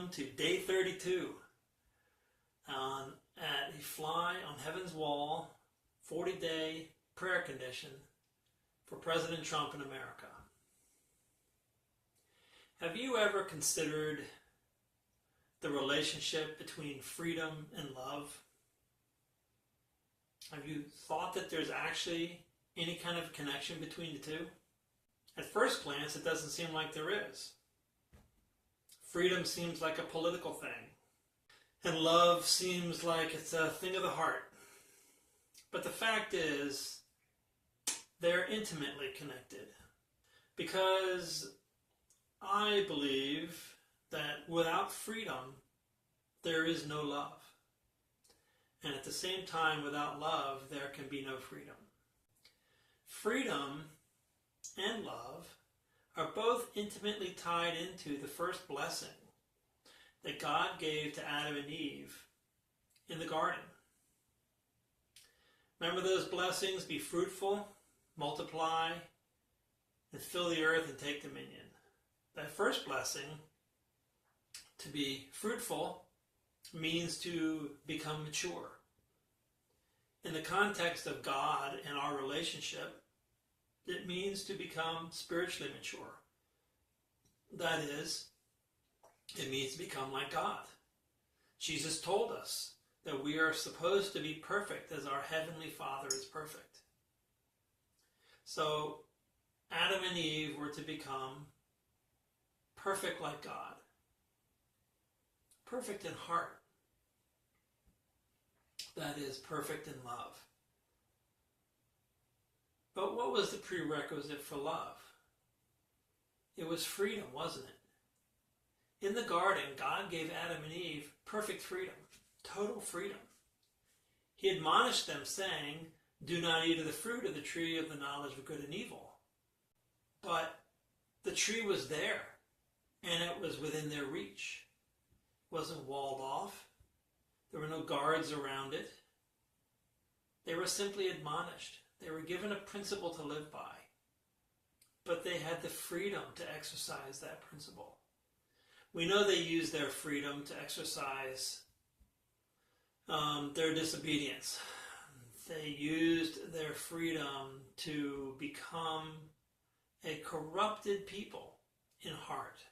welcome to day 32 at a fly on heaven's wall 40-day prayer condition for President Trump in America. Have you ever considered the relationship between freedom and love? Have you thought that there's actually any kind of connection between the two? At first glance, it doesn't seem like there is. Freedom seems like a political thing, and love seems like it's a thing of the heart. But the fact is, they're intimately connected, because I believe that without freedom, there is no love. And at the same time, without love, there can be no freedom. Freedom and love are both intimately tied into the first blessing that God gave to Adam and Eve in the garden. Remember those blessings? Be fruitful, multiply, and fill the earth and take dominion. That first blessing, to be fruitful, means to become mature. In the context of God and our relationship, it means to become spiritually mature. That is, it means to become like God. Jesus told us that we are supposed to be perfect as our Heavenly Father is perfect. So Adam and Eve were to become perfect like God. Perfect in heart. That is, perfect in love. But what was the prerequisite for love? It was freedom, wasn't it? In the garden, God gave Adam and Eve perfect freedom, total freedom. He admonished them, saying, "Do not eat of the fruit of the tree of the knowledge of good and evil." But the tree was there, and it was within their reach. It wasn't walled off. There were no guards around it. They were simply admonished. They were given a principle to live by, but they had the freedom to exercise that principle. We know they used their freedom to exercise their disobedience. They used their freedom to become a corrupted people in heart.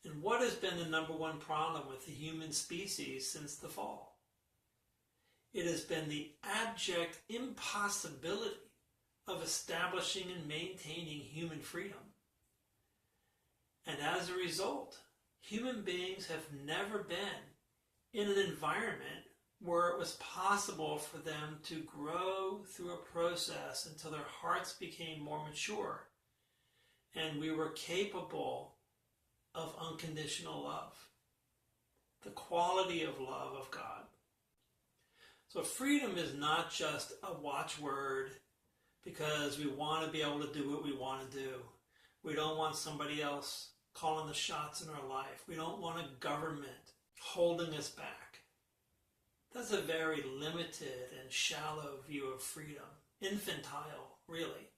And what has been the number one problem with the human species since the fall? It has been the abject impossibility of establishing and maintaining human freedom. And as a result, human beings have never been in an environment where it was possible for them to grow through a process until their hearts became more mature and we were capable of unconditional love, the quality of love of God. So freedom is not just a watchword because we want to be able to do what we want to do. We don't want somebody else calling the shots in our life. We don't want a government holding us back. That's a very limited and shallow view of freedom. Infantile, really.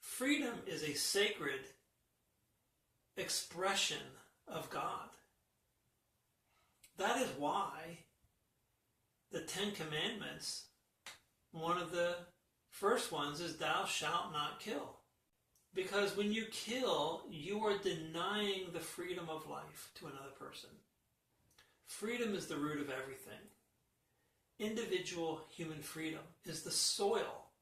Freedom is a sacred expression of God. That is why the Ten Commandments, one of the first ones is thou shalt not kill. Because when you kill, you are denying the freedom of life to another person. Freedom is the root of everything. Individual human freedom is the soil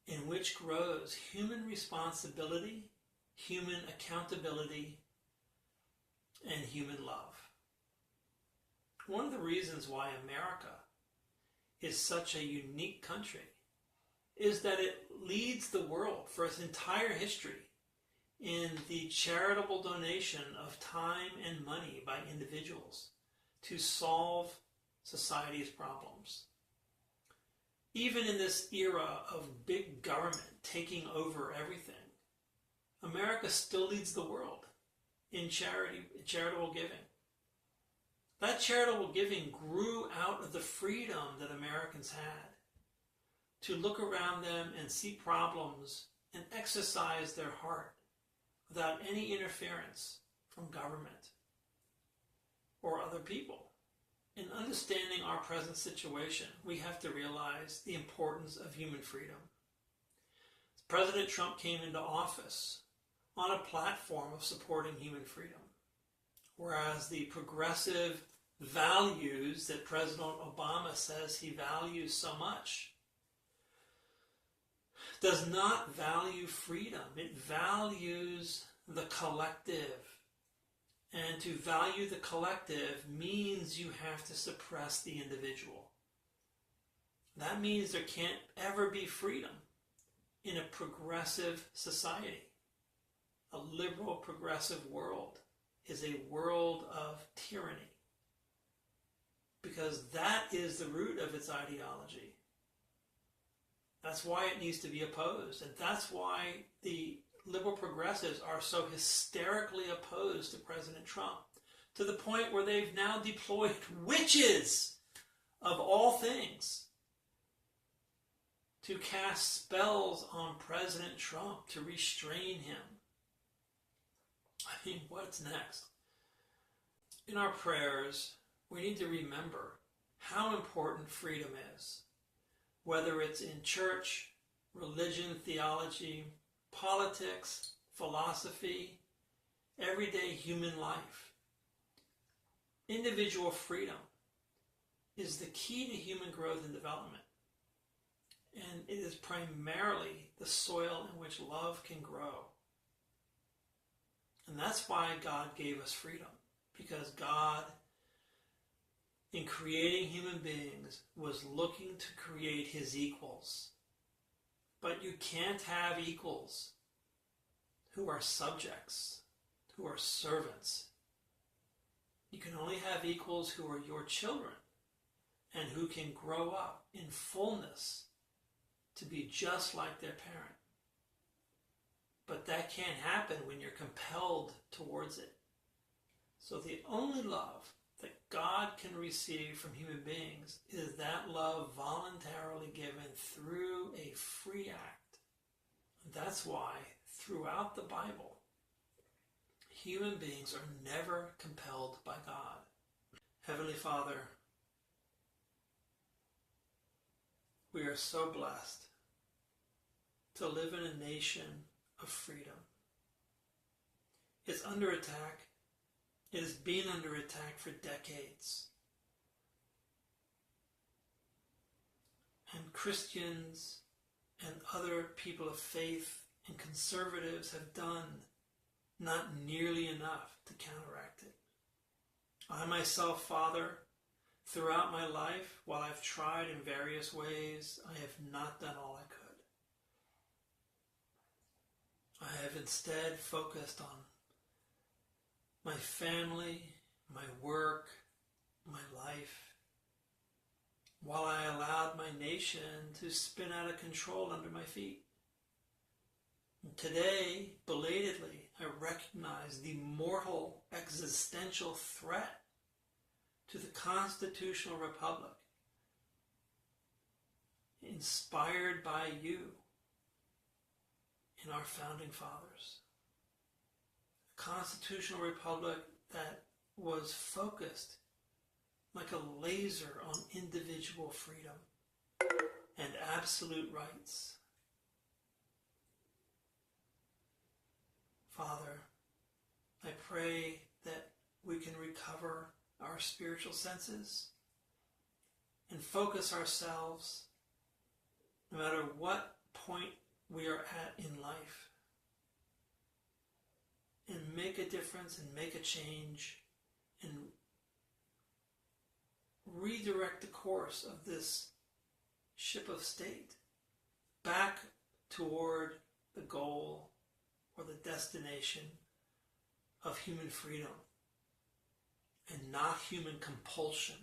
in which grows human responsibility, human accountability, and human love. One of the reasons why America is such a unique country is that it leads the world for its entire history in the charitable donation of time and money by individuals to solve society's problems. Even in this era of big government taking over everything, America still leads the world in charitable giving. That charitable giving grew out of the freedom that Americans had to look around them and see problems and exercise their heart without any interference from government or other people. In understanding our present situation, we have to realize the importance of human freedom. President Trump came into office on a platform of supporting human freedom, whereas the progressive values that President Obama says he values so much does not value freedom. It values the collective. And to value the collective means you have to suppress the individual. That means there can't ever be freedom in a progressive society. A liberal progressive world is a world of tyranny, because that is the root of its ideology. That's why it needs to be opposed, and that's why the liberal progressives are so hysterically opposed to President Trump, to the point where they've now deployed witches of all things to cast spells on President Trump to restrain him. I mean, what's next? In our prayers, we need to remember how important freedom is, whether it's in church, religion, theology, politics, philosophy, everyday human life. Individual freedom is the key to human growth and development. And it is primarily the soil in which love can grow. And that's why God gave us freedom. Because God, in creating human beings, was looking to create his equals. But you can't have equals who are subjects, who are servants. You can only have equals who are your children and who can grow up in fullness to be just like their parent. But that can't happen when you're compelled towards it. So the only love that God can receive from human beings is that love voluntarily given through a free act. And that's why throughout the Bible, human beings are never compelled by God. Heavenly Father, we are so blessed to live in a nation of freedom. It's under attack. It has been under attack for decades. And Christians and other people of faith and conservatives have done not nearly enough to counteract it. I myself, Father, throughout my life, while I've tried in various ways, I have not done all I could. I have instead focused on my family, my work, my life, while I allowed my nation to spin out of control under my feet. And today, belatedly, I recognize the mortal existential threat to the constitutional republic inspired by you in our founding fathers. A constitutional republic that was focused like a laser on individual freedom and absolute rights. Father, I pray that we can recover our spiritual senses and focus ourselves, no matter what point we are at in life, and make a difference and make a change and redirect the course of this ship of state back toward the goal or the destination of human freedom and not human compulsion.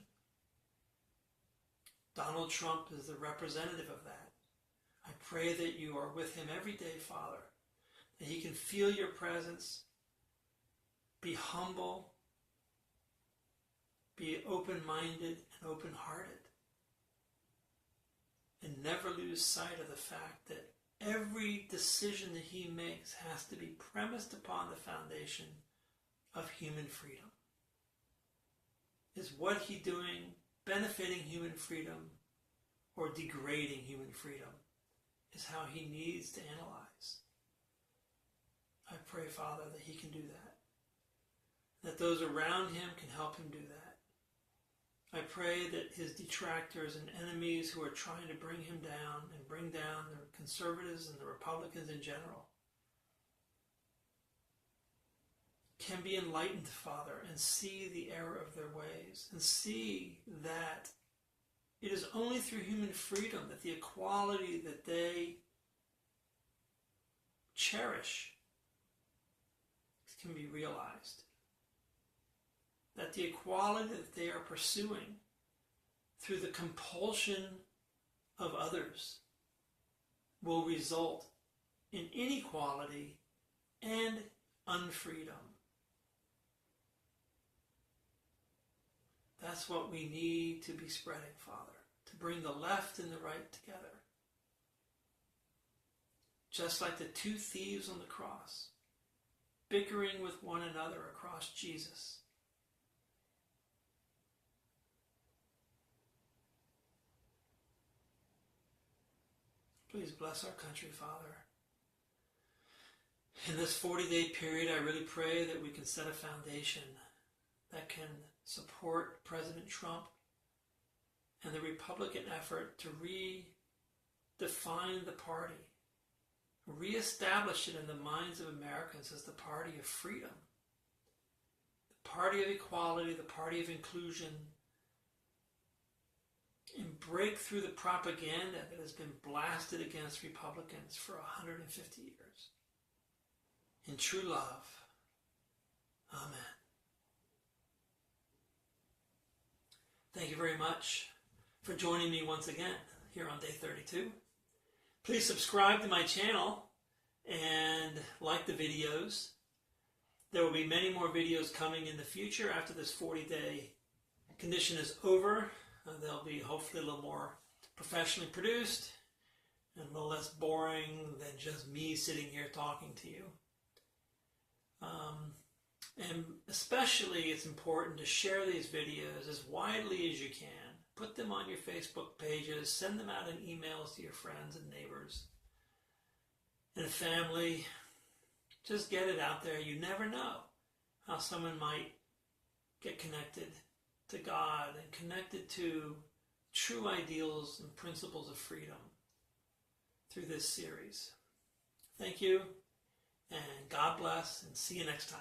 Donald Trump is the representative of that. I pray that you are with him every day, Father, that he can feel your presence, be humble, be open-minded and open-hearted, and never lose sight of the fact that every decision that he makes has to be premised upon the foundation of human freedom? Is what he doing benefiting human freedom or degrading human freedom? Is how he needs to analyze. I pray, Father, that he can do that those around him can help him do that. I pray that his detractors and enemies who are trying to bring him down and bring down the conservatives and the Republicans in general can be enlightened, Father, and see the error of their ways, and see that it is only through human freedom that the equality that they cherish can be realized. That the equality that they are pursuing through the compulsion of others will result in inequality and unfreedom. That's what we need to be spreading, Father, to bring the left and the right together. Just like the two thieves on the cross, bickering with one another across Jesus. Please bless our country, Father. In this 40-day period, I really pray that we can set a foundation that can support President Trump and the Republican effort to redefine the party, reestablish it in the minds of Americans as the party of freedom, the party of equality, the party of inclusion, and break through the propaganda that has been blasted against Republicans for 150 years. In true love, amen. Thank you very much for joining me once again here on day 32. Please subscribe to my channel and like the videos. There will be many more videos coming in the future after this 40-day condition is over. They'll be hopefully a little more professionally produced and a little less boring than just me sitting here talking to you. And especially it's important to share these videos as widely as you can. Put them on your Facebook pages, send them out in emails to your friends and neighbors and family. Just get it out there. You never know how someone might get connected to God and connected to true ideals and principles of freedom through this series. Thank you, and God bless, and see you next time.